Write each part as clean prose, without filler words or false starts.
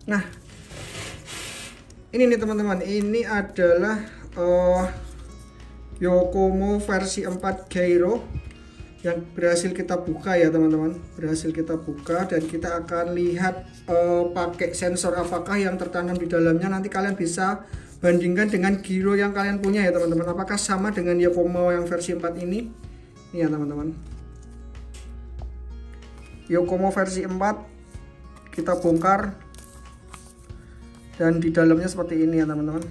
Nah, ini nih teman-teman, ini adalah Yokomo versi 4 gyro yang berhasil kita buka ya teman-teman, berhasil kita buka, dan kita akan lihat pakai sensor apakah yang tertanam di dalamnya. Nanti kalian bisa bandingkan dengan gyro yang kalian punya ya teman-teman, apakah sama dengan Yokomo yang versi 4 ini. Ini ya teman-teman, Yokomo versi 4 kita bongkar, dan di dalamnya seperti ini ya teman-teman.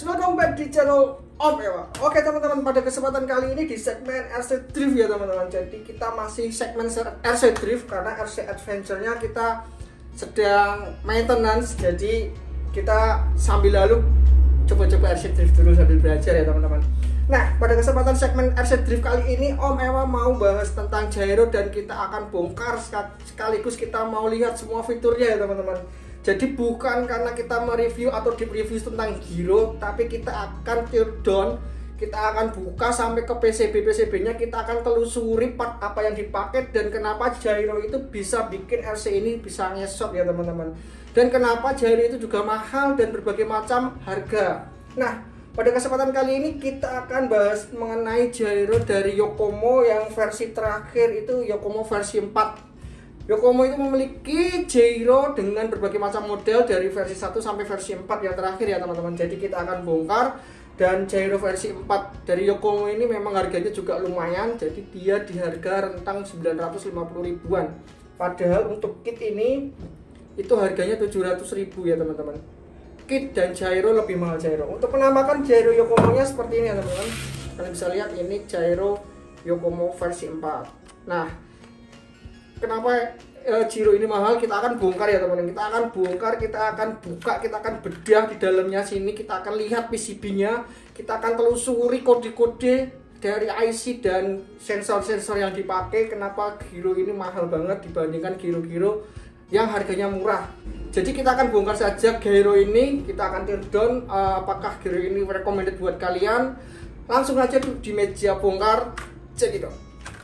Welcome back di channel Om Ewa. Oke teman-teman, pada kesempatan kali ini di segmen RC Drift ya teman-teman. Jadi kita masih segmen RC Drift karena RC Adventure-nya kita sedang maintenance. Jadi kita sambil lalu coba-coba RC Drift dulu sambil belajar ya teman-teman. Nah, pada kesempatan segmen RC Drift kali ini Om Ewa mau bahas tentang gyro, dan kita akan bongkar sekaligus kita mau lihat semua fiturnya ya teman-teman. Jadi bukan karena kita mereview atau deep review tentang gyro, tapi kita akan tear down, kita akan buka sampai ke PCB-nya, kita akan telusuri part apa yang dipakai dan kenapa gyro itu bisa bikin RC ini bisa ngesot ya teman-teman. Dan kenapa gyro itu juga mahal dan berbagai macam harga. Nah, pada kesempatan kali ini kita akan bahas mengenai gyro dari Yokomo yang versi terakhir itu Yokomo versi 4. Yokomo itu memiliki gyro dengan berbagai macam model dari versi 1 sampai versi 4 yang terakhir ya teman-teman. Jadi kita akan bongkar, dan gyro versi 4 dari Yokomo ini memang harganya juga lumayan. Jadi dia di harga rentang 950 ribuan. Padahal untuk kit ini itu harganya 700 ribu ya teman-teman. Kit dan gyro lebih mahal gyro. Untuk penampakan gyro Yokomo nya seperti ini ya teman-teman. Kalian bisa lihat ini gyro Yokomo versi 4. Nah, kenapa gyro ini mahal? Kita akan bongkar ya teman-teman. Kita akan bongkar, kita akan buka, kita akan bedah di dalamnya sini. Kita akan lihat PCB-nya, kita akan telusuri kode-kode dari IC dan sensor-sensor yang dipakai. Kenapa gyro ini mahal banget dibandingkan gyro-gyro yang harganya murah. Jadi kita akan bongkar saja gyro ini. Kita akan tear down apakah gyro ini recommended buat kalian. Langsung aja di meja bongkar, cekidot.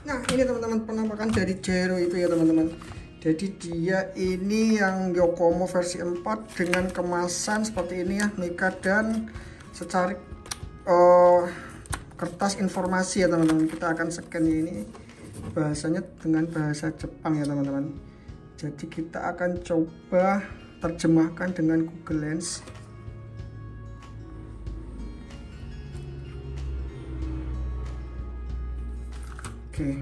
Nah, ini teman-teman penampakan dari gyro itu ya teman-teman. Jadi dia ini yang Yokomo versi 4 dengan kemasan seperti ini ya, mika dan secarik kertas informasi ya teman-teman. Kita akan scan ini, bahasanya dengan bahasa Jepang ya teman-teman. Jadi kita akan coba terjemahkan dengan Google Lens. Oke.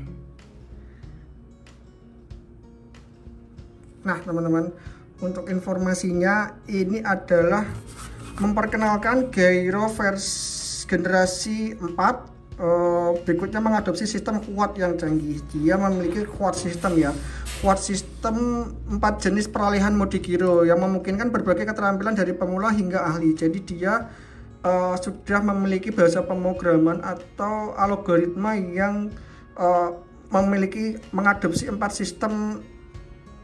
Nah teman-teman, untuk informasinya ini adalah memperkenalkan gyro versi generasi 4. Berikutnya mengadopsi sistem quad yang canggih. Dia memiliki quad system ya, quad system 4 jenis peralihan mode gyro yang memungkinkan berbagai keterampilan dari pemula hingga ahli. Jadi dia sudah memiliki bahasa pemrograman atau algoritma yang mengadopsi 4 sistem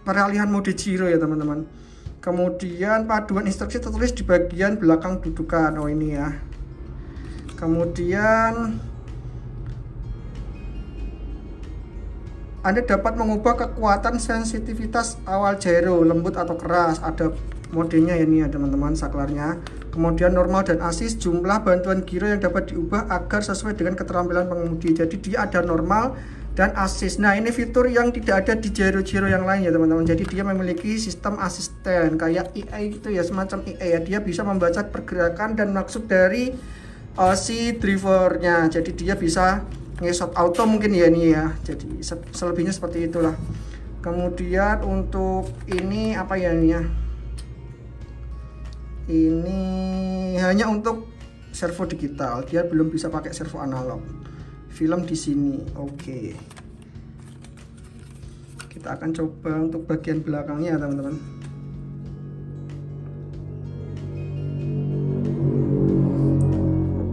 peralihan mode gyro ya teman-teman. Kemudian paduan instruksi tertulis di bagian belakang dudukan. Oh ini ya. Kemudian Anda dapat mengubah kekuatan sensitivitas awal gyro, lembut atau keras. Ada modenya ya ini ya teman-teman, saklarnya. Kemudian normal dan assist, jumlah bantuan gyro yang dapat diubah agar sesuai dengan keterampilan pengemudi. Jadi dia ada normal dan assist. Nah ini fitur yang tidak ada di gyro-gyro yang lain ya teman-teman. Jadi dia memiliki sistem asisten kayak AI gitu ya, semacam AI ya. Dia bisa membaca pergerakan dan maksud dari si drivernya. Jadi dia bisa ngesot auto mungkin ya ini ya. Jadi selebihnya seperti itulah. Kemudian untuk ini apa ya ini ya? Ini hanya untuk servo digital. Dia belum bisa pakai servo analog. Film di sini. Oke. Kita akan coba untuk bagian belakangnya teman-teman.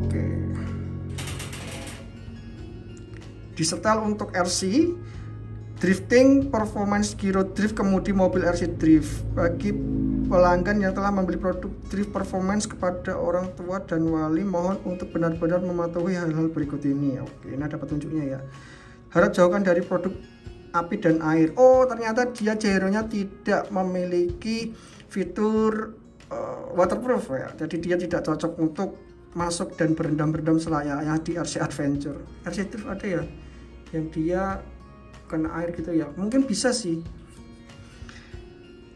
Oke. disetel untuk RC drifting, performance gyro drift, kemudi mobil RC drift. Bagi pelanggan yang telah membeli produk drift performance kepada orang tua dan wali, mohon untuk benar-benar mematuhi hal-hal berikut ini. Oke, ini ada petunjuknya ya. Harap jauhkan dari produk api dan air. Oh, ternyata dia gyronya tidak memiliki fitur waterproof ya. Jadi dia tidak cocok untuk masuk dan berendam-berendam selayaknya di RC Adventure. RC Drift ada ya yang dia kena air gitu ya, mungkin bisa sih.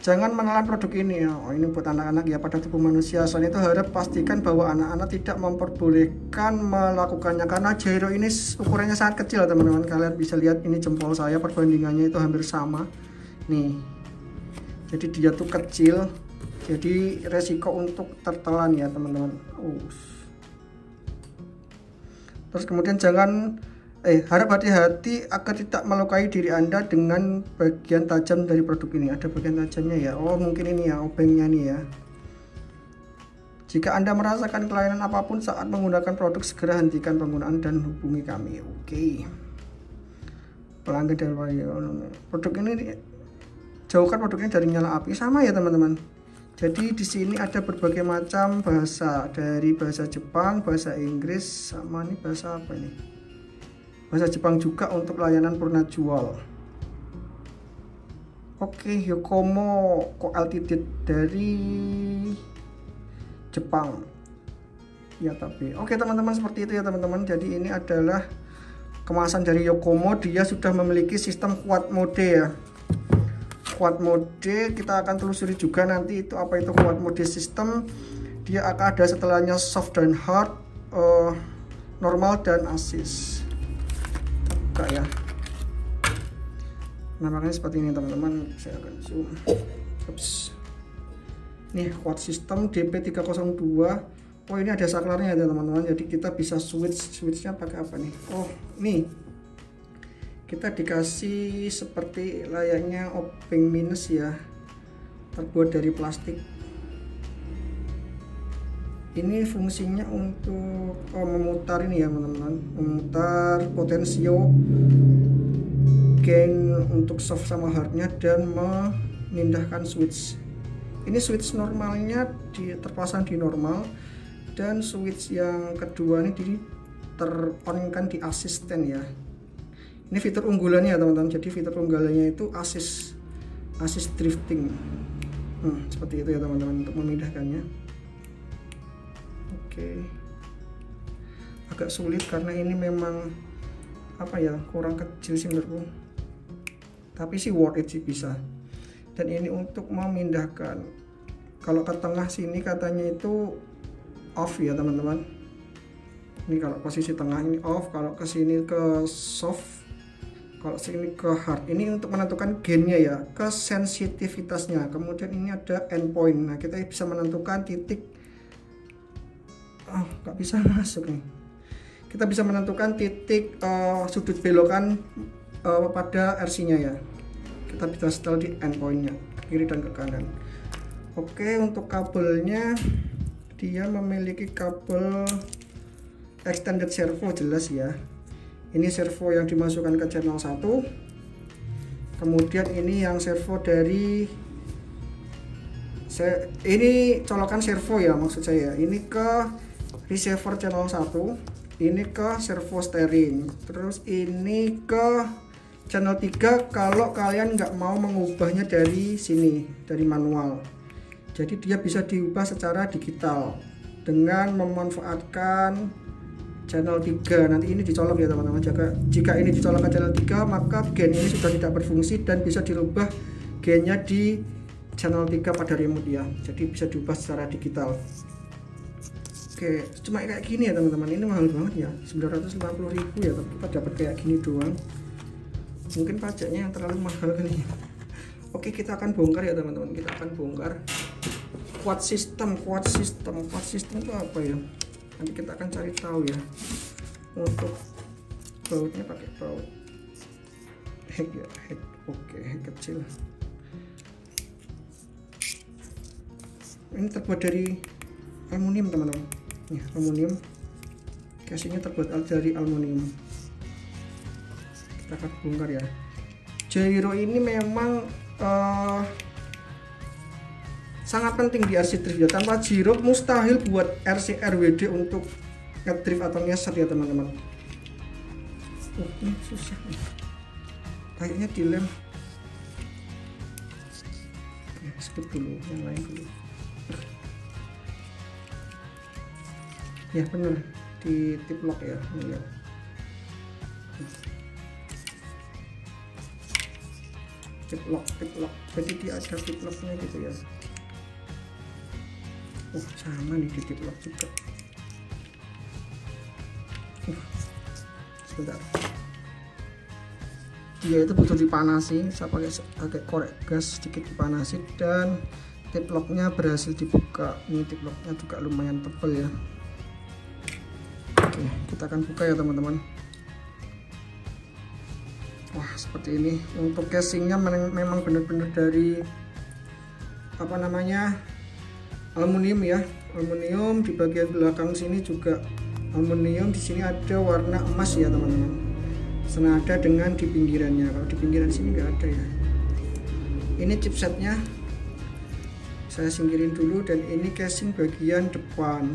Jangan menelan produk ini ya. Oh, ini buat anak-anak ya pada tubuh manusia. Selain itu harap pastikan bahwa anak-anak tidak memperbolehkan melakukannya karena gyro ini ukurannya sangat kecil teman-teman. Kalian bisa lihat ini jempol saya, perbandingannya itu hampir sama nih. Jadi dia tuh kecil, jadi resiko untuk tertelan ya teman-teman. Terus kemudian harap hati-hati agar tidak melukai diri Anda dengan bagian tajam dari produk ini. Ada bagian tajamnya ya. Oh, mungkin ini ya obengnya nih ya. Jika Anda merasakan kelainan apapun saat menggunakan produk, segera hentikan penggunaan dan hubungi kami. Oke. Pelanggan dari produk ini, jauhkan produk ini dari nyala api. Sama ya teman-teman. Jadi di sini ada berbagai macam bahasa, dari bahasa Jepang, bahasa Inggris, sama ini bahasa apa ini? Bahasa Jepang juga untuk layanan purna jual. Oke, Yokomo Co Ltd dari Jepang. Ya tapi oke teman-teman, seperti itu ya teman-teman. Jadi ini adalah kemasan dari Yokomo. Dia sudah memiliki sistem quad mode ya. Quad mode kita akan telusuri juga nanti itu apa itu quad mode system. Dia akan ada setelahnya soft dan hard, normal dan assist. Buka ya. Nah makanya seperti ini teman-teman, saya akan zoom. Ups. Nih quad system DP302. Oh ini ada saklarnya ya teman-teman, jadi kita bisa switchnya pakai apa nih? Oh nih kita dikasih seperti layaknya obeng minus ya, terbuat dari plastik. Ini fungsinya untuk memutar ini ya teman-teman, memutar potensio gain untuk soft sama hardnya dan memindahkan switch. Ini switch normalnya terpasang di normal, dan switch yang kedua ini teronkan di asisten ya. Ini fitur unggulannya ya teman-teman. Jadi fitur unggulannya itu assist drifting. Seperti itu ya teman-teman untuk memindahkannya. Oke, agak sulit karena ini memang apa ya, kurang kecil sih menurutku, tapi sih worth it sih, bisa. Dan ini untuk memindahkan, kalau ke tengah sini katanya itu off ya teman-teman. Ini kalau posisi tengah ini off, kalau ke sini ke soft, kalau sini ke hard. Ini untuk menentukan gainnya ya, ke sensitivitasnya. Kemudian ini ada endpoint. Nah kita bisa menentukan titik. Nggak bisa masuk nih. Kita bisa menentukan titik sudut belokan pada RC-nya ya. Kita bisa setel di endpointnya, ke kiri dan ke kanan. Oke, untuk kabelnya dia memiliki kabel extended servo, jelas ya. Ini servo yang dimasukkan ke channel 1. Kemudian ini yang servo dari ini colokan servo ya, maksud saya. Ini ke receiver channel 1, ini ke servo steering, terus ini ke channel 3 kalau kalian nggak mau mengubahnya dari sini, dari manual. Jadi dia bisa diubah secara digital dengan memanfaatkan channel 3. Nanti ini dicolok ya teman-teman. Jika ini dicolok ke channel 3, maka gain ini sudah tidak berfungsi dan bisa dirubah gainnya di channel 3 pada remote ya. Jadi bisa diubah secara digital. Oke, cuma kayak gini ya teman-teman. Ini mahal banget ya, 950.000 ya, tapi kita dapat kayak gini doang. Mungkin pajaknya yang terlalu mahal kali ya. Oke, kita akan bongkar ya teman-teman. Kita akan bongkar quad system itu apa ya? Nanti kita akan cari tahu ya. Untuk bautnya pakai baut head ya, head. Oke, head kecil. Ini terbuat dari aluminium teman-teman. Aluminium, casingnya terbuat dari aluminium. kita akan bongkar ya. Gyro ini memang sangat penting di RC drift ya. Tanpa gyro mustahil buat RC RWD untuk ngedrift atau ngeset ya teman-teman. Ini susah nih. Kayaknya dilem. Skip dulu, yang lain dulu. Ya bener, di tip lock ya, ini ya. Tip lock. Jadi dia ada tip locknya gitu ya. Sama nih di tip lock juga. Sebentar. Dia itu butuh dipanasi, saya pakai korek gas sedikit dipanasi, dan tip locknya berhasil dibuka. Ini tip locknya juga lumayan tebal ya. Oke, kita akan buka ya teman-teman. Wah, seperti ini. Untuk casingnya memang benar-benar dari apa namanya, aluminium ya. Aluminium di bagian belakang sini juga aluminium. Di sini ada warna emas ya teman-teman, senada dengan di pinggirannya. Kalau di pinggiran sini nggak ada ya. Ini chipsetnya saya singkirin dulu, dan ini casing bagian depan.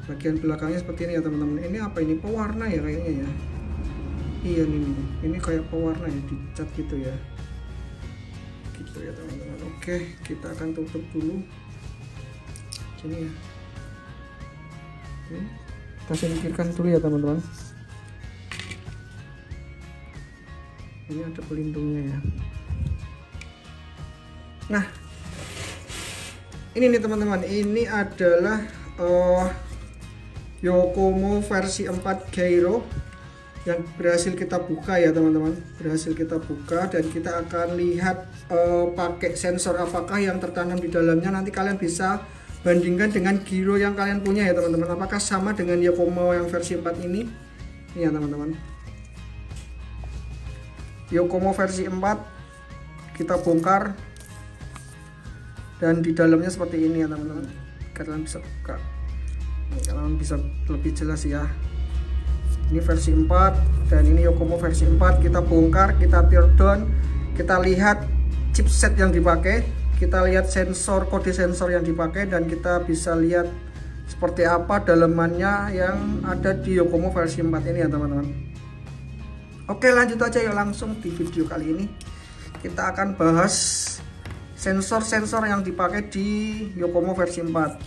Bagian belakangnya seperti ini ya teman-teman. Ini apa ini, pewarna ya kayaknya ya. Iya ini kayak pewarna ya, dicat gitu ya. Gitu ya teman-teman. Oke, kita akan tutup dulu sini ya. Oke, kita singkirkan dulu ya teman-teman. Ini ada pelindungnya ya. Nah, ini nih teman-teman, ini adalah Yokomo versi 4 gyro yang berhasil kita buka ya teman-teman. Berhasil kita buka, dan kita akan lihat pakai sensor apakah yang tertanam di dalamnya. Nanti kalian bisa bandingkan dengan gyro yang kalian punya ya teman-teman, apakah sama dengan Yokomo yang versi 4 ini. Ini ya teman-teman, Yokomo versi 4 kita bongkar, dan di dalamnya seperti ini ya teman-teman. Kalian bisa buka, kalian bisa lebih jelas ya. Ini versi 4 dan ini Yokomo versi 4. Kita bongkar, kita tear down, kita lihat chipset yang dipakai, kita lihat sensor, kode sensor yang dipakai, dan kita bisa lihat seperti apa dalemannya yang ada di Yokomo versi 4 ini ya teman-teman. Oke, lanjut aja yuk, langsung di video kali ini kita akan bahas sensor-sensor yang dipakai di Yokomo versi 4.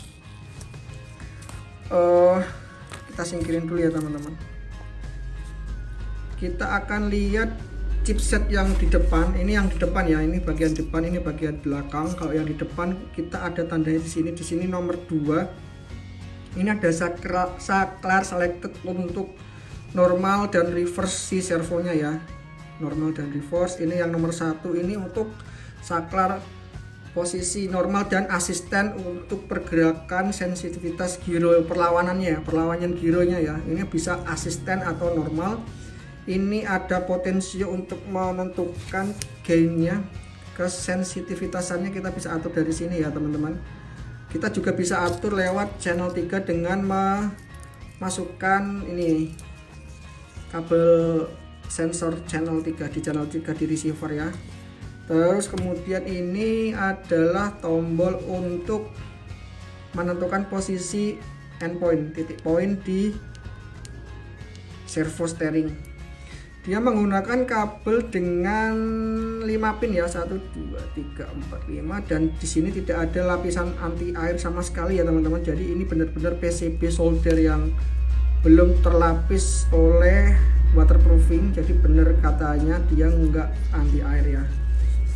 Kita singkirin dulu ya teman-teman. Kita akan lihat chipset yang di depan. Ini yang di depan ya, ini bagian depan, ini bagian belakang. Kalau yang di depan kita ada tandanya di sini. Di sini nomor 2. Ini ada saklar selected untuk normal dan reverse si servonya ya. Normal dan reverse. Ini yang nomor 1, ini untuk saklar posisi normal dan asisten untuk pergerakan sensitivitas gyro perlawanan gyronya ya. Ini bisa asisten atau normal. Ini ada potensio untuk menentukan gainnya, kesensitivitasannya kita bisa atur dari sini ya teman-teman. Kita juga bisa atur lewat channel 3 dengan memasukkan ini kabel sensor channel 3 di channel 3 di receiver ya. Terus kemudian ini adalah tombol untuk menentukan posisi endpoint, titik poin di servo steering. Dia menggunakan kabel dengan 5 pin ya, 1 2 3 4 5, dan di sini tidak ada lapisan anti air sama sekali ya teman-teman. Jadi ini benar-benar PCB solder yang belum terlapis oleh waterproofing. Jadi benar katanya dia enggak anti air ya.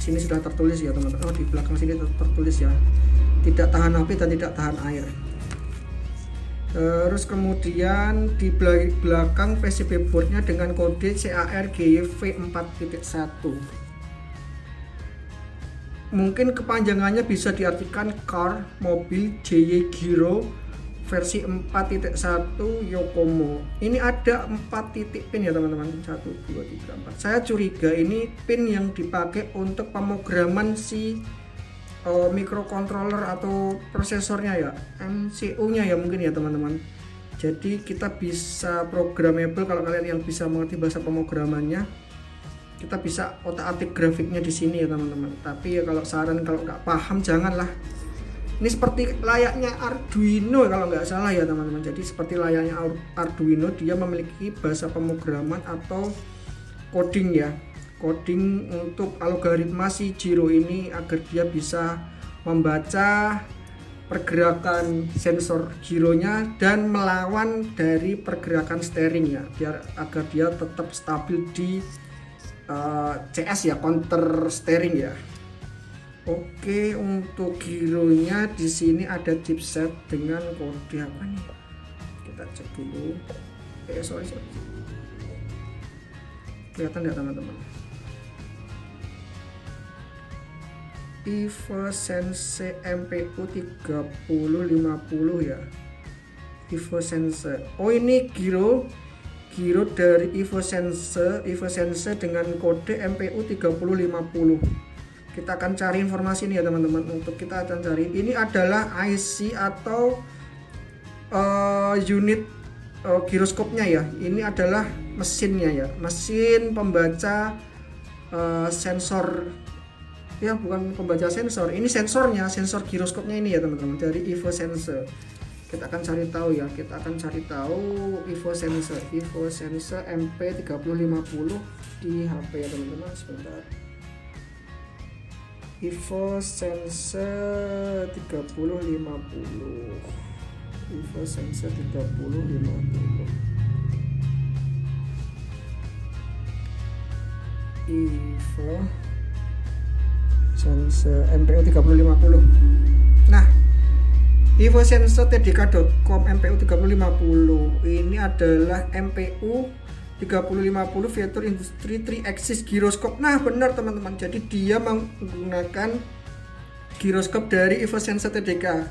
Sini sudah tertulis ya teman-teman. Di belakang sini tertulis ya, tidak tahan api dan tidak tahan air. Terus kemudian di belakang PCB boardnya dengan kode CARGV 4.1. Mungkin kepanjangannya bisa diartikan car, mobil, JY Gyro versi 4.1 Yokomo. Ini ada 4 titik pin ya teman-teman. 1 2 3 4. Saya curiga ini pin yang dipakai untuk pemrograman si microcontroller atau prosesornya ya, MCU nya ya mungkin ya teman-teman. Jadi kita bisa programmable, kalau kalian yang bisa mengerti bahasa pemrogramannya, kita bisa otak-atik grafiknya di sini ya teman-teman. Tapi ya kalau saran, kalau nggak paham janganlah. Ini seperti layaknya Arduino kalau nggak salah ya teman-teman. Jadi seperti layaknya Arduino, dia memiliki bahasa pemrograman atau coding ya, coding untuk algoritma si Giro ini agar dia bisa membaca pergerakan sensor gironya dan melawan dari pergerakan steering ya, biar agar dia tetap stabil di CS ya, counter steering ya. Oke, untuk gironya di sini ada chipset dengan kode apa nih? Kita cek dulu. Sorry. Kelihatan nggak teman-teman? EvoSense MPU 3050 ya. EvoSense. Oh, ini giro dari EvoSense dengan kode MPU 3050. Kita akan cari informasi ini ya teman-teman. Untuk kita akan cari, ini adalah IC atau unit giroskopnya ya. Ini adalah mesinnya ya, mesin pembaca sensor ya, bukan pembaca sensor, ini sensornya, sensor giroskopnya ini ya teman-teman, dari EvoSense. Kita akan cari tahu ya, EvoSense MP3050 di HP ya teman-teman. Sebentar, EvoSense 3050, EvoSense 3050, EvoSense MPU 3050. Nah, EvoSense tdk.com MPU 3050 ini adalah MPU 3050 Vector Industry 3-axis Gyroscope. Nah, benar teman-teman. Jadi dia menggunakan giroskop dari EvoSense TDK.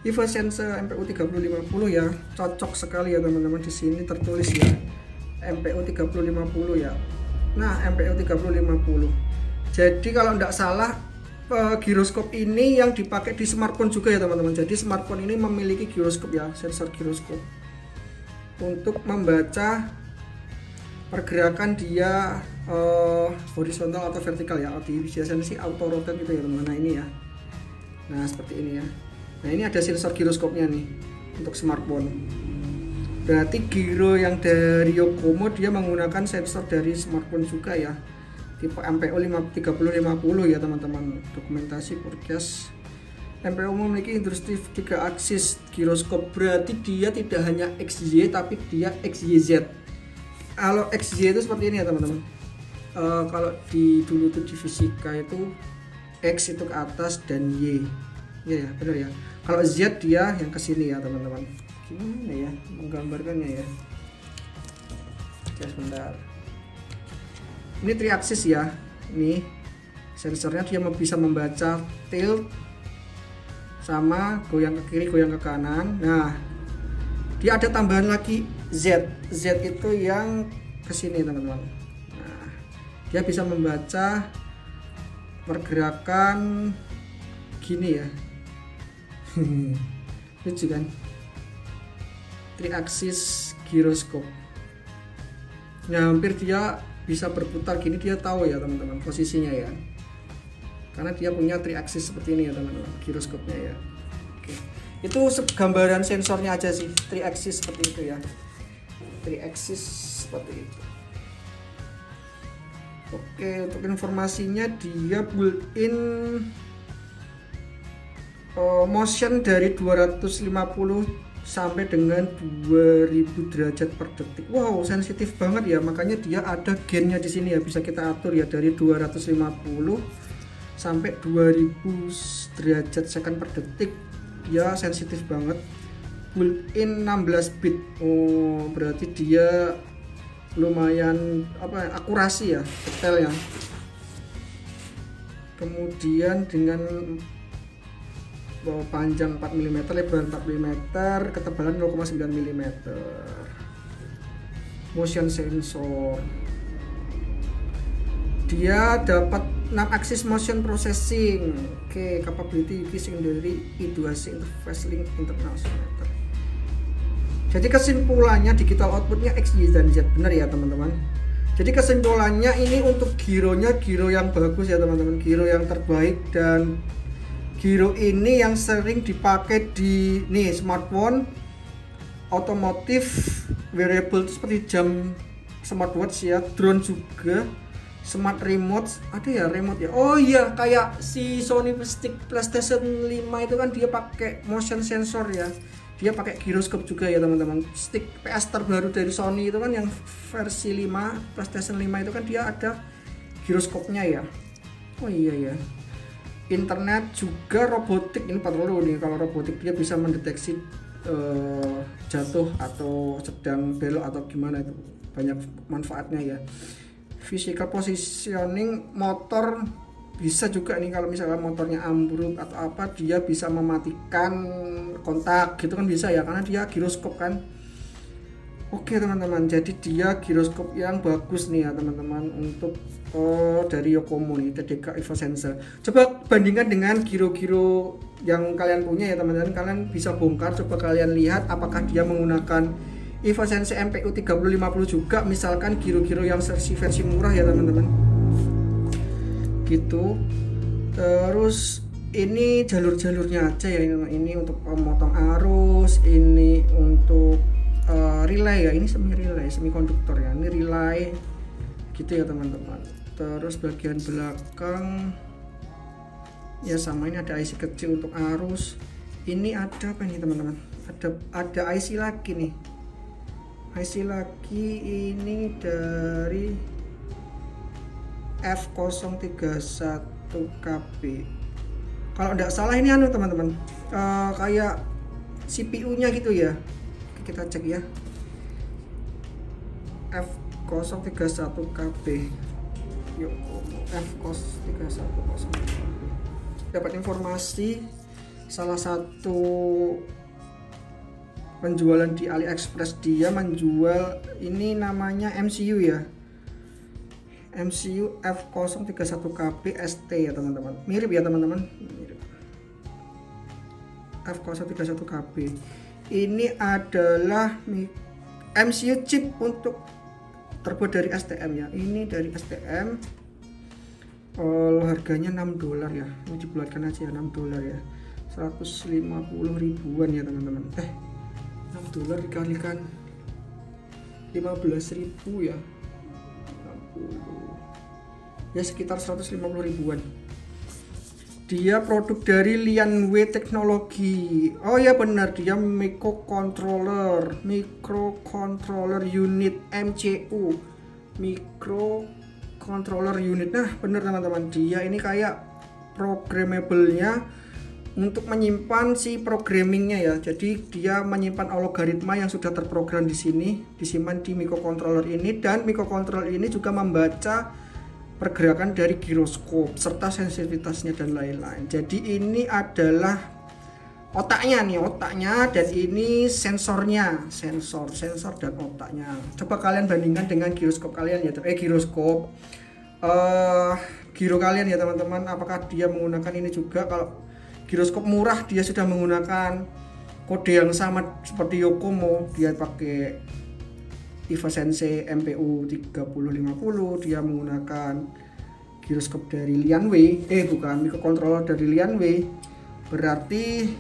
EvoSense MPU 3050 ya, cocok sekali ya teman-teman. Di sini tertulis ya, MPU 3050 ya. Nah, MPU 3050. Jadi kalau tidak salah, giroskop ini yang dipakai di smartphone juga ya teman-teman. Jadi smartphone ini memiliki giroskop ya, sensor giroskop untuk membaca pergerakan dia horizontal atau vertikal ya. Biasanya sih auto rotate gitu ya teman-teman. Nah, ini ya. Nah, seperti ini ya. Nah, ini ada sensor giroskopnya nih untuk smartphone. Berarti giro yang dari Yokomo dia menggunakan sensor dari smartphone juga ya, tipe MPU 3050 ya teman-teman. Dokumentasi forecast, MPU memiliki industri 3 aksis giroskop, berarti dia tidak hanya XY tapi dia XYZ. Kalau XY itu seperti ini ya teman-teman. Kalau dulu tuh di fisika itu X itu ke atas dan Y ya, benar ya. Kalau Z dia yang ke sini ya teman-teman. Gimana ya menggambarkannya ya? Sebentar. Ini 3 aksis ya. Ini sensornya dia bisa membaca tilt sama goyang ke kiri, goyang ke kanan. Nah, dia ada tambahan lagi Z. Z itu yang ke sini teman-teman. Nah, dia bisa membaca pergerakan gini ya. Lucu kan? 3 aksis giroskop. Nah, hampir dia bisa berputar gini, dia tahu ya teman-teman posisinya ya, karena dia punya 3 aksis seperti ini ya teman-teman, giroskopnya ya. Oke, itu gambaran sensornya aja sih, 3 aksis seperti itu ya, 3 aksis seperti itu. Oke, untuk informasinya dia built-in motion dari 250 sampai dengan 2000 derajat per detik. Wow, sensitif banget ya. Makanya dia ada gainnya di sini ya, bisa kita atur ya, dari 250 sampai 2000 derajat second per detik. Dia sensitif banget. Built-in 16 bit. Oh, berarti dia lumayan akurasi ya, detail ya. Kemudian dengan panjang 4 mm, lebar 4 mm, ketebalan 0,9 mm. Motion sensor. Dia dapat 6 aksis motion processing. Oke, capability using dari I2C interface link internal. Jadi kesimpulannya digital outputnya X, Y, dan Z, benar ya teman-teman. Jadi kesimpulannya ini untuk gironya giro yang bagus ya teman-teman, giro yang terbaik, dan giro ini yang sering dipakai di nih smartphone, otomotif, wearable seperti jam, smartwatch ya, drone juga, smart remote, ada ya remote ya. Oh iya, kayak si Sony Stick PlayStation 5 itu kan dia pakai motion sensor ya. Dia pakai gyroscope juga ya teman-teman. Stick PS terbaru dari Sony itu kan yang versi 5 PlayStation 5 itu kan dia ada gyroscope-nya ya. Oh iya ya. Internet juga, robotik ini perlu nih. Kalau robotik dia bisa mendeteksi jatuh atau sedang belok atau gimana, itu banyak manfaatnya ya. Physical positioning motor bisa juga nih, kalau misalnya motornya ambruk atau apa dia bisa mematikan kontak gitu kan bisa ya, karena dia giroskop kan. Oke teman-teman, jadi dia giroskop yang bagus nih ya teman-teman untuk dari Yokomo nih, TDK Evo Sensor. Coba bandingkan dengan giro-giro yang kalian punya ya teman-teman, kalian bisa bongkar, coba kalian lihat apakah dia menggunakan Evo Sensor MPU 3050 juga, misalkan giro-giro yang versi murah ya teman-teman gitu. Terus ini jalur-jalurnya aja ya, ini untuk memotong arus, ini untuk relay ya, ini semi relay, semi konduktor ya, ini relay gitu ya teman-teman. Terus bagian belakang ya sama, ini ada IC kecil untuk arus. Ini ada apa nih teman-teman, ada IC lagi nih, IC lagi ini dari F031KB. Kalau tidak salah ini anu teman-teman, kayak CPU-nya gitu ya. Kita cek ya. F031KB. Yuk, F031KB. Dapat informasi salah satu penjualan di AliExpress, dia menjual ini namanya MCU ya. MCU F031KB ST ya teman-teman, mirip ya teman-teman, mirip F031KB. Ini adalah MCU chip untuk terbuat dari STM ya, ini dari STM. Harganya $6 ya, ini dibulatkan aja ya, $6 ya, 150 ribuan ya teman-teman. $6 dikalikan 15.000 ya, ya sekitar 150 ribuan. Dia produk dari Lianwei Teknologi. Oh ya benar, dia microcontroller unit MCU, microcontroller unit. Nah benar teman-teman, dia ini kayak programmable-nya untuk menyimpan si programmingnya ya. Jadi dia menyimpan algoritma yang sudah terprogram di sini, disimpan di microcontroller ini, dan microcontroller ini juga membaca pergerakan dari giroskop serta sensitivitasnya dan lain-lain. Jadi ini adalah otaknya nih, dan ini sensornya, sensor dan otaknya. Coba kalian bandingkan dengan giroskop kalian ya, giro kalian ya teman-teman, apakah dia menggunakan ini juga. Kalau giroskop murah dia sudah menggunakan kode yang sama seperti Yokomo, dia pakai Evo Sensor MPU 3050, dia menggunakan giroskop dari Lianwei, microcontroller dari Lianwei. Berarti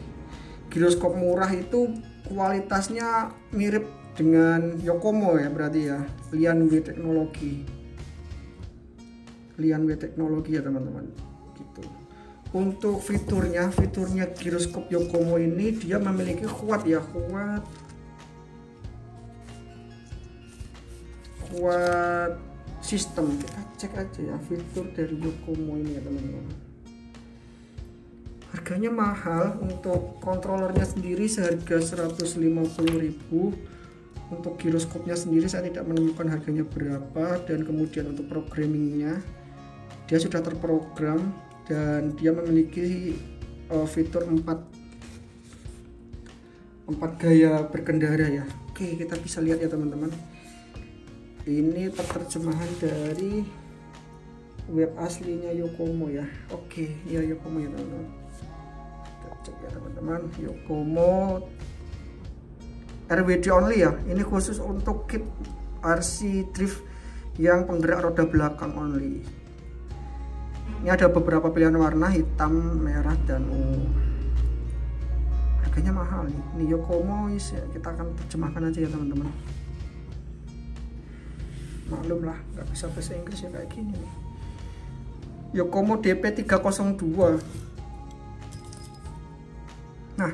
giroskop murah itu kualitasnya mirip dengan Yokomo ya, berarti ya, Lianwei Teknologi ya teman-teman gitu. Untuk fiturnya giroskop Yokomo ini dia memiliki kuat sistem. Kita cek aja ya fitur dari Yokomo ini ya teman-teman. Harganya mahal, untuk kontrolernya sendiri seharga 150.000. Untuk giroskopnya sendiri saya tidak menemukan harganya berapa, dan kemudian untuk programmingnya dia sudah terprogram dan dia memiliki fitur 4 gaya berkendara ya. Oke, kita bisa lihat ya teman-teman. Ini terjemahan dari web aslinya Yokomo ya. Oke, ya Yokomo ya teman-teman. Kita cek ya teman-teman, Yokomo RWD only ya. Ini khusus untuk kit RC drift yang penggerak roda belakang only. Ini ada beberapa pilihan warna, hitam, merah, dan ungu. Harganya mahal nih. Ini Yokomo ya, kita akan terjemahkan aja ya teman-teman. Maklum lah, nggak bisa bahasa Inggris ya kayak gini nih. Yokomo DP302. Nah,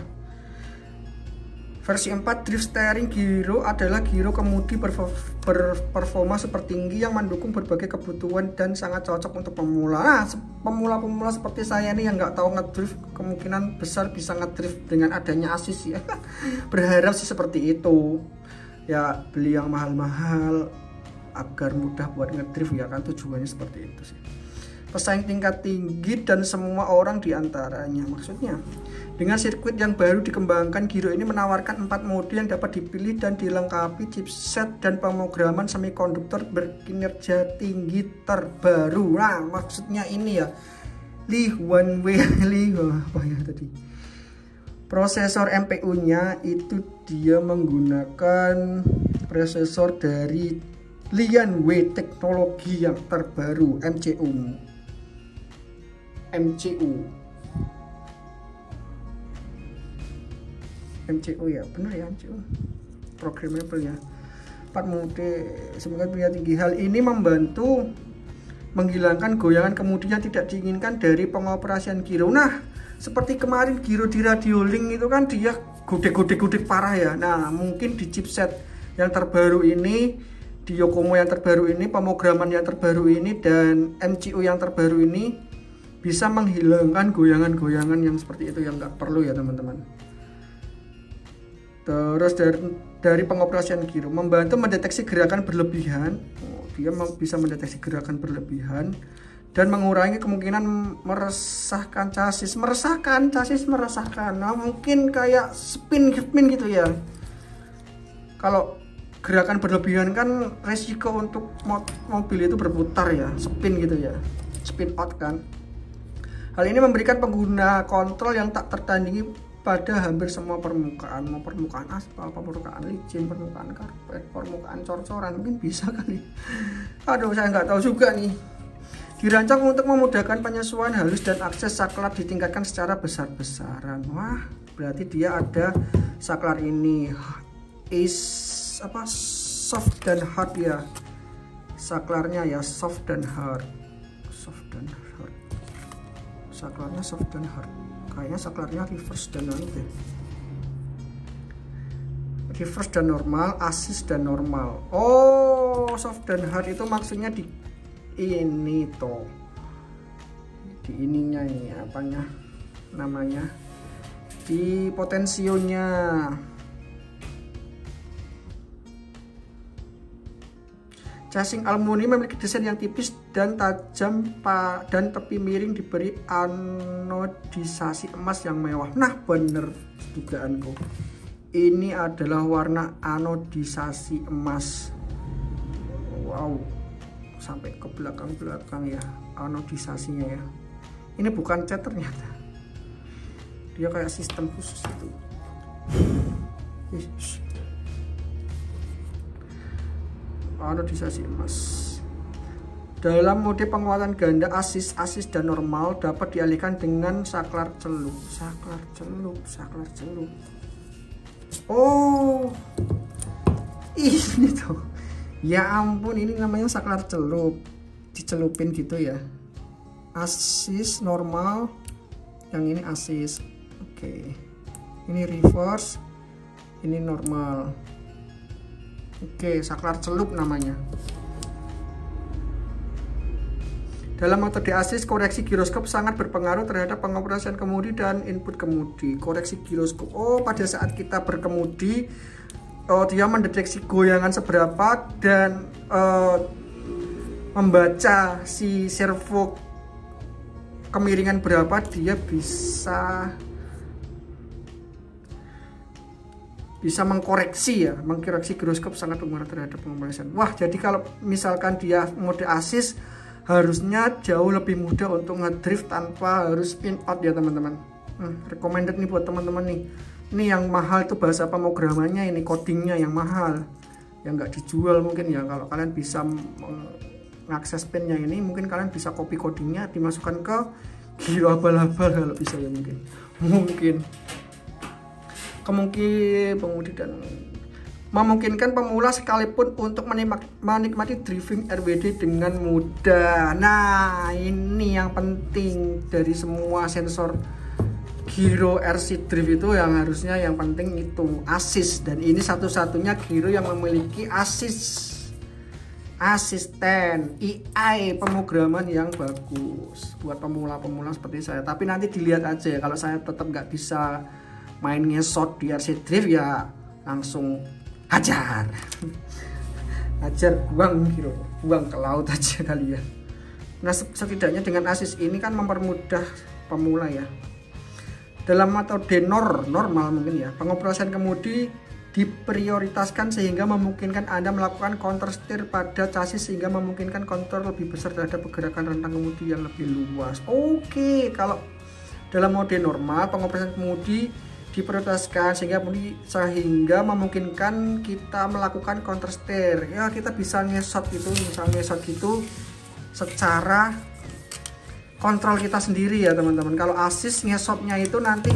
versi 4 drift steering gyro adalah gyro kemudi berperforma super tinggi yang mendukung berbagai kebutuhan dan sangat cocok untuk pemula. Nah, pemula-pemula seperti saya nih yang nggak tahu ngedrift, kemungkinan besar bisa ngedrift dengan adanya ASIS ya. Berharap sih seperti itu. Ya, beli yang mahal-mahal agar mudah buat ngedrift ya kan, tujuannya seperti itu sih. Pesaing tingkat tinggi dan semua orang diantaranya. Maksudnya, dengan sirkuit yang baru dikembangkan, gyro ini menawarkan 4 mode yang dapat dipilih dan dilengkapi chipset dan pemrograman semikonduktor berkinerja tinggi terbaru. Nah, maksudnya ini ya, apa ya tadi? Prosesor MPU-nya itu dia menggunakan prosesor dari Lianwei teknologi yang terbaru, MCU ya, bener ya, MCU programmable ya. 4 mode semoga punya tinggi. Hal ini membantu menghilangkan goyangan kemudi yang tidak diinginkan dari pengoperasian gyro. Nah, seperti kemarin gyro di Radio Link itu kan dia gudeg parah ya. Nah, mungkin di chipset yang terbaru ini, di Yokomo yang terbaru ini, pemrograman yang terbaru ini, dan MCU yang terbaru ini bisa menghilangkan goyangan-goyangan yang seperti itu yang nggak perlu ya teman-teman. Terus dari pengoperasian gyro membantu mendeteksi gerakan berlebihan. Dia bisa mendeteksi gerakan berlebihan dan mengurangi kemungkinan meresahkan chassis. Nah, mungkin kayak spin gitu ya. Kalau gerakan berlebihan kan resiko untuk mobil itu berputar ya, spin gitu ya, spin out kan. Hal ini memberikan pengguna kontrol yang tak tertandingi pada hampir semua permukaan, mau permukaan aspal, permukaan licin, permukaan karpet, permukaan cor-coran, mungkin bisa kali. Aduh, saya nggak tahu juga nih. Dirancang untuk memudahkan penyesuaian halus dan akses saklar ditingkatkan secara besar-besaran. Wah, berarti dia ada saklar ini soft dan hard ya. Saklarnya ya soft dan hard. Saklarnya soft dan hard. Kayaknya saklarnya reverse dan reverse dan normal, ASIS dan normal. Oh, soft dan hard itu maksudnya di ini toh, di ininya ini apanya namanya, di potensionya. Casing aluminium memiliki desain yang tipis dan tajam dan tepi miring, diberi anodisasi emas yang mewah. Nah, bener dugaanku. Ini adalah warna anodisasi emas. Wow, sampai ke belakang ya anodisasinya ya. Ini bukan cat ternyata. Dia kayak sistem khusus itu. Anodisasi emas. Dalam mode penguatan ganda ASIS dan normal dapat dialihkan dengan saklar celup. Oh, ini tuh. Ya ampun, ini namanya saklar celup. Dicelupin gitu ya. ASIS normal, yang ini ASIS. Oke. Ini reverse, ini normal. Oke, saklar celup namanya. Dalam metode ASIS, koreksi giroskop sangat berpengaruh terhadap pengoperasian kemudi dan input kemudi. Koreksi giroskop. Oh, pada saat kita berkemudi, dia mendeteksi goyangan seberapa dan membaca si servo kemiringan berapa, dia bisa mengkoreksi giroskop sangat berpengaruh terhadap pengoperasian. Wah, jadi kalau misalkan dia mode ASIS harusnya jauh lebih mudah untuk ngedrift tanpa harus spin out ya teman-teman. Recommended nih buat teman-teman nih Ini yang mahal itu bahasa pemrogramannya, ini codingnya yang mahal, yang nggak dijual mungkin ya. Kalau kalian bisa mengakses pinnya ini, mungkin kalian bisa copy codingnya dimasukkan ke Giro abal-abal kalau bisa ya, mungkin pemudi dan memungkinkan pemula sekalipun untuk menikmati driving RWD dengan mudah. Nah, ini yang penting dari semua sensor Giro RC Drift itu, yang harusnya yang penting itu assist, dan ini satu-satunya Giro yang memiliki asisten AI pemrograman yang bagus buat pemula-pemula seperti saya. Tapi nanti dilihat aja ya, kalau saya tetap nggak bisa main ngesot di RC Drift ya langsung hajar buang Giro, buang ke laut aja kalian. Nah, setidaknya dengan assist ini kan mempermudah pemula ya. Dalam metode normal mungkin ya, pengoperasian kemudi diprioritaskan sehingga memungkinkan Anda melakukan counter steer pada chassis sehingga memungkinkan kontrol lebih besar terhadap pergerakan rentang kemudi yang lebih luas. Oke, kalau dalam mode normal pengoperasian kemudi diprioritaskan sehingga memungkinkan kita melakukan counter steer. Ya, kita bisa ngesot gitu, misalnya ngesot gitu secara kontrol kita sendiri ya teman-teman. Kalau assist ngesotnya itu nanti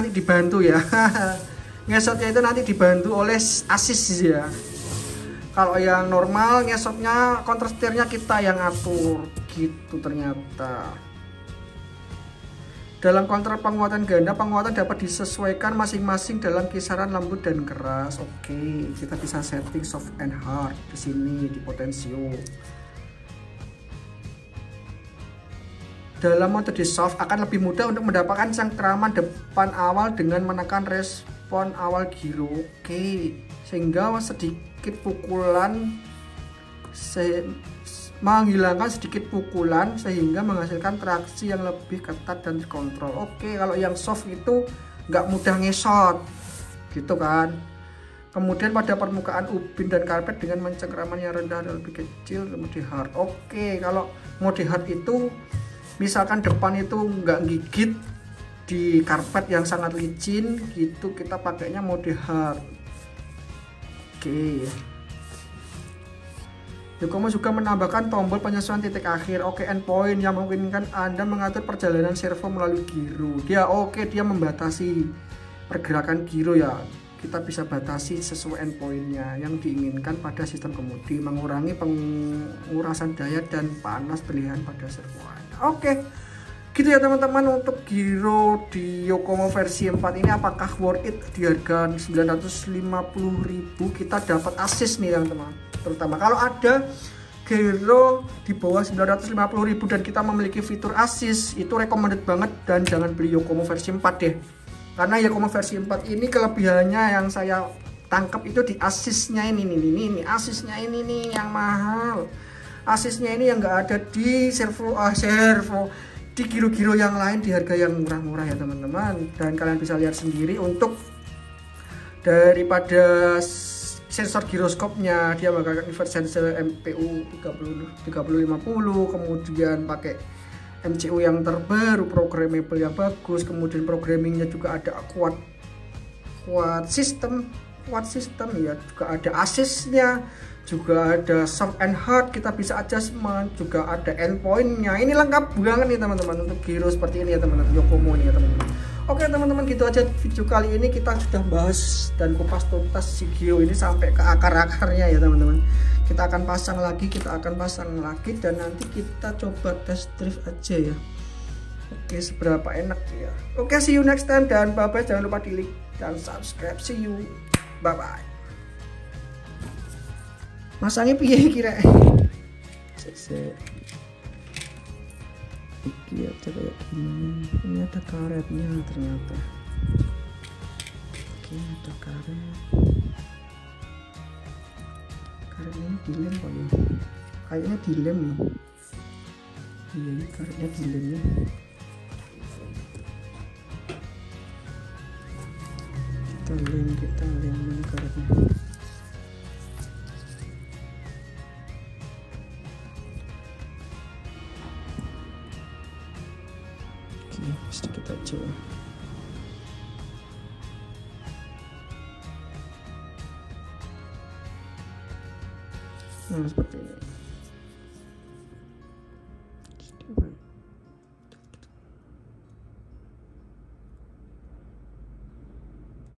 dibantu ya. Ngesotnya itu nanti dibantu oleh assist ya. Kalau yang normal ngesotnya, counter steernya kita yang atur gitu ternyata. Dalam kontrol penguatan ganda, penguatan dapat disesuaikan masing-masing dalam kisaran lembut dan keras. Oke, kita bisa setting soft and hard di sini di potensio. Dalam mode soft akan lebih mudah untuk mendapatkan cengkraman depan awal dengan menekan respon awal Giro. Oke, sehingga menghilangkan sedikit pukulan sehingga menghasilkan traksi yang lebih ketat dan dikontrol. Oke, kalau yang soft itu nggak mudah ngesot gitu kan. Kemudian pada permukaan ubin dan karpet dengan mencengkraman yang rendah dan lebih kecil, mode hard. Oke, kalau mode hard itu misalkan depan itu nggak gigit di karpet yang sangat licin gitu, kita pakainya mode hard. Oke. Yokomo juga menambahkan tombol penyesuaian titik akhir. Oke, endpoint yang memungkinkan Anda mengatur perjalanan servo melalui Giro. Dia membatasi pergerakan Giro ya. Kita bisa batasi sesuai endpointnya yang diinginkan pada sistem kemudi, mengurangi pengurasan daya dan panas berlebihan pada servo Anda. Oke, gitu ya teman-teman untuk Giro di Yokomo versi 4 ini. Apakah worth it di harga 950.000 kita dapat assist nih teman-teman. Terutama kalau ada Giro di bawah 950.000 dan kita memiliki fitur assist, itu recommended banget, dan jangan beli Yokomo versi 4 deh. Karena Yokomo versi 4 ini kelebihannya yang saya tangkap itu di asisnya ini asisnya ini nih yang mahal. Asisnya ini yang nggak ada di servo di Giro-Giro yang lain di harga yang murah-murah ya teman-teman. Dan kalian bisa lihat sendiri untuk daripada sensor giroskopnya, dia menggunakan invert sensor MPU 3050, kemudian pakai MCU yang terbaru, programmable yang bagus, kemudian programmingnya juga ada kuat sistem ya, juga ada assistnya, juga ada soft and hard, kita bisa adjustment, juga ada endpointnya. Ini lengkap banget nih teman-teman untuk Giro seperti ini ya teman-teman, Yokomo ini ya teman-teman. Oke teman-teman, gitu aja video kali ini, kita sudah bahas dan kupas tuntas si Giro ini sampai ke akar-akarnya ya teman-teman. Kita akan pasang lagi dan nanti kita coba test drive aja ya. Oke, seberapa enak ya. Oke, see you next time dan bye bye. Jangan lupa di like dan subscribe. See you, bye bye. Masangnya piye kira? Iki aja kayak gini. Ini ada karetnya ternyata. Oke, ada karet. Karetnya dilem pak ya, kayaknya dilem nih. Iya, ini karetnya dilem ya. Kita lem mana karetnya. Oke, sedikit aja. seperti ini.